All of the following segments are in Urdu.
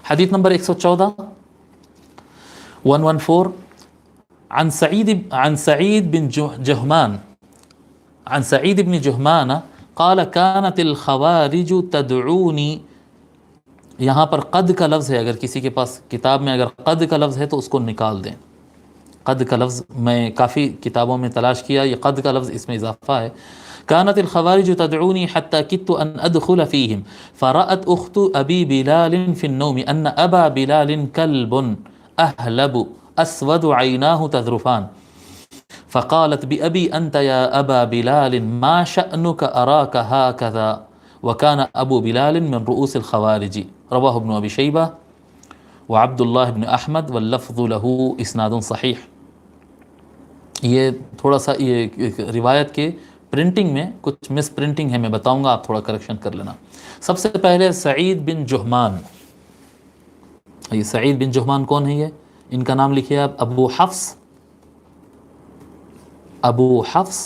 حدیث نمبر 114 114 عن سعيد بن جهمان عن سعيد بن جهمان قال كانت الخوارج تدعوني. یہاں پر قد کا لفظ ہے، اگر کسی کے پاس کتاب میں اگر قد کا لفظ ہے تو اس کو نکال دیں. قد کا لفظ میں کافی کتابوں میں تلاش کیا، یہ قد کا لفظ اس میں اضافہ ہے. كانت الخوارج تدعوني حتى كدت أن أدخل فيهم فرأت أخت أبي بلال في النوم أن أبا بلال كلب أهلب أسود عيناه تذرفان فقالت بأبي أنت يا أبا بلال ما شأنك أراك هكذا وكان أبو بلال من رؤوس الخوارج. رواه ابن أبي شيبة وعبد الله بن أحمد واللفظ له إسناد صحيح. یہ تھوڑا سا یہ روایت کے پرنٹنگ میں کچھ مس پرنٹنگ ہے، میں بتاؤں گا، آپ تھوڑا کریکشن کر لینا. سب سے پہلے سعید بن جہمان. یہ سعید بن جہمان کون ہے؟ یہ ان کا نام لکھیے آپ، ابو حفص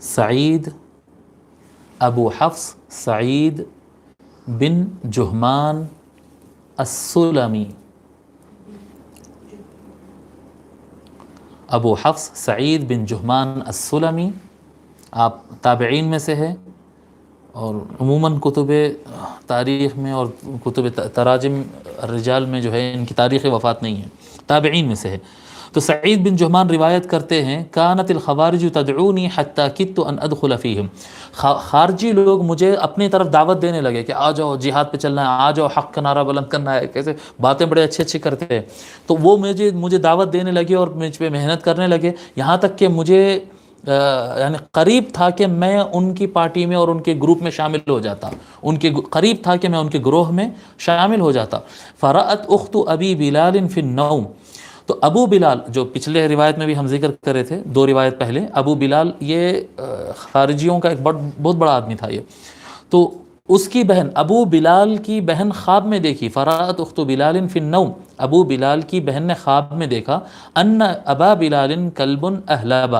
سعید، ابو حفص سعید بن جہمان السلمی. ابو حفص سعید بن جہمان السلمی، آپ تابعین میں سے ہے، اور عموماً کتب تاریخ میں اور کتب تراجم الرجال میں جو ہے ان کی تاریخ وفات نہیں ہے، تابعین میں سے ہے. تو سعید بن جہمان روایت کرتے ہیں کانت الخوارج تدعونی حتی کدت ان ادخل فیہم. خارجی لوگ مجھے اپنی طرف دعوت دینے لگے کہ آ جاؤ جہاد پہ چلنا ہے، آ جاؤ حق کا نعرہ بلند کرنا ہے، کیسے باتیں بڑے اچھے کرتے ہیں. تو وہ مجھے دعوت دینے لگے اور مجھ پہ محنت کرنے لگے، یہاں تک کہ مجھے یعنی قریب تھا کہ میں ان کی پارٹی میں اور ان کے گروپ میں شامل ہو جاتا، قریب تھا کہ میں ان کے گروہ میں شامل ہو جاتا. فرأت اخت ابی بلال فی النوم. تو ابو بلال جو پچھلے روایت میں بھی ہم ذکر کر رہے تھے، 2 روایت پہلے، ابو بلال یہ خارجیوں کا ایک بہت بڑا آدمی تھا یہ. تو اس کی بہن، ابو بلال کی بہن خواب میں دیکھی، فرأت اخت بلال فی النوم، ابو بلال کی بہن نے خواب میں دیکھا ان ابا بلال کلب اہلب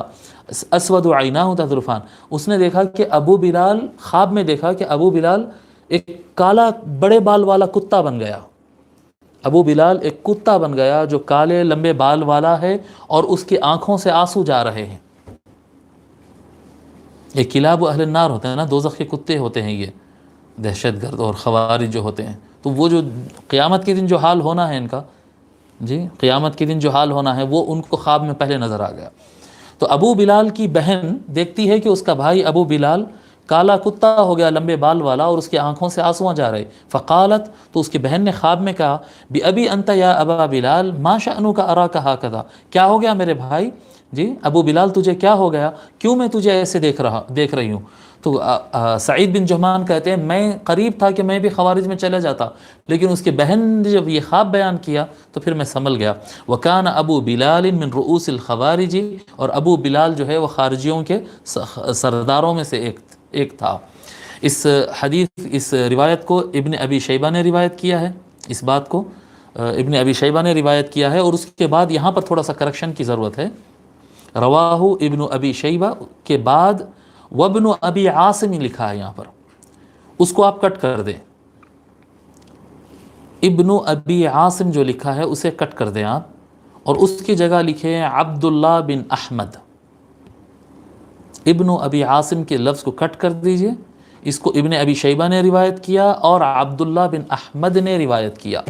اسود عیناہ تذرفان. اس نے دیکھا کہ ابو بلال، خواب میں دیکھا کہ ابو بلال ایک کالا بڑے بال والا کتا بن گیا. ابو بلال ایک کتا بن گیا جو کالے لمبے بال والا ہے اور اس کی آنکھوں سے آنسو جا رہے ہیں. یہ کلاب اہل النار ہوتے ہیں نا، دوزخ کے کتے ہوتے ہیں یہ دہشت گرد اور خوارج جو ہوتے ہیں. تو وہ جو قیامت کے دن جو حال ہونا ہے ان کا، جی قیامت کے دن جو حال ہونا ہے وہ ان کو خواب میں پہلے نظر آ گیا. تو ابو بلال کی بہن دیکھتی ہے کہ اس کا بھائی ابو بلال کالا کتا ہو گیا لمبے بال والا اور اس کی آنکھوں سے آنسو جا رہے. فقالت، تو اس کی بہن نے خواب میں کہا بِأَبِي أَنْتَ يَا أَبَا بلال ما شأنك أراك هكذا. کیا ہو گیا میرے بھائی، جی ابو بلال تجھے کیا ہو گیا، کیوں میں تجھے ایسے دیکھ رہی ہوں. تو سعید بن جہمان کہتے ہیں میں قریب تھا کہ میں بھی خوارج میں چلا جاتا، لیکن اس کی بہن نے جب یہ خواب بیان کیا تو پھر میں سنبھل گیا. وَكَانَ أَبُو بِلَالٍ مِّن رُؤُوسِ الْخَوَارِجِ، اور ابو بلال جو ہے وہ خارجیوں کے سرداروں میں سے ایک تھا. اس روایت کو ابن ابی شیبہ نے روایت کیا ہے، اس بات کو ابن ابی شیبہ نے روایت کیا ہے. اور اس کے بعد یہاں پر تھوڑا سا کریکشن کی ضرورت ہے، رواہ ابن ابی شیبہ کے بعد وابن ابی عاصم لکھا ہے یہاں پر، اس کو آپ کٹ کر دیں. ابن ابی عاصم جو لکھا ہے اسے کٹ کر دیں آپ، اور اس کی جگہ لکھیں عبداللہ بن احمد. ابن ابی عاصم کے لفظ کو کٹ کر دیجئے، اس کو ابن ابی شیبہ نے روایت کیا اور عبداللہ بن احمد نے روایت کیا.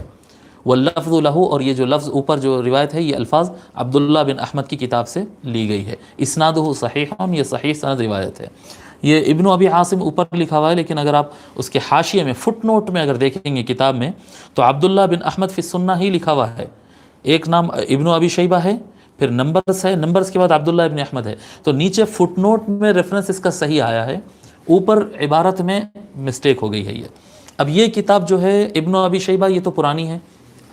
واللفظ لہو، اور یہ جو لفظ اوپر جو روایت ہے یہ الفاظ عبداللہ بن احمد کی کتاب سے لی گئی ہے. اسنادہ صحیح، یہ صحیح سند روایت ہے. یہ ابن ابی عاصم اوپر لکھا ہوا ہے، لیکن اگر آپ اس کے حاشیے میں فٹ نوٹ میں اگر دیکھیں گے کتاب میں تو عبداللہ بن احمد فی السنہ ہی لکھا ہوا ہے. ایک نام ابن ابی شیبہ ہے، پھر نمبرز ہے، نمبرز کے بعد عبداللہ ابن احمد ہے. تو نیچے فٹ نوٹ میں ریفرنس اس کا صحیح آیا ہے، اوپر عبارت میں مسٹیک ہو گئی ہے. اب یہ کتاب جو ہے ابن ابی شیبہ یہ تو پرانی ہے،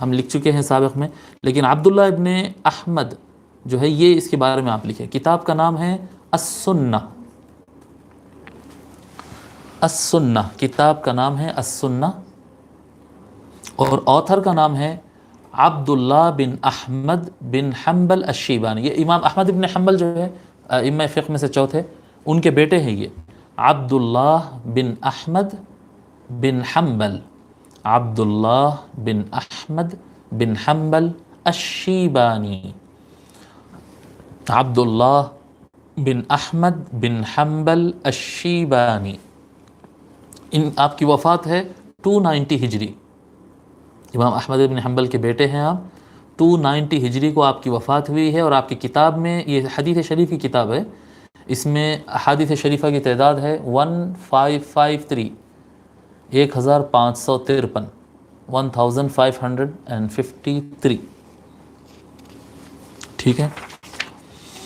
ہم لکھ چکے ہیں سابق میں، لیکن عبداللہ ابن احمد جو ہے یہ اس کے بارے میں آپ لکھیں. کتاب کا نام ہے السنہ. السنہ کتاب کا نام ہے السنہ، اور آتھر کا نام ہے عبداللہ بن احمد بن حنبل الشیبانی. یہ امام احمد بن حنبل جو ہے ائمہ فقہ میں سے چوتھے، ان کے بیٹے ہیں یہ عبداللہ بن احمد بن حنبل عبداللہ بن احمد بن حنبل الشیبانی، عبداللہ بن احمد بن حنبل الشیبانی. آپ کی وفات ہے 290 ہجری. امام احمد بن حنبل کے بیٹے ہیں آپ. 290 ہجری کو آپ کی وفات ہوئی ہے، اور آپ کی کتاب میں، یہ حدیث شریف کی کتاب ہے، اس میں احادیث شریفہ کی تعداد ہے 1553، 1553، 1553. ٹھیک ہے.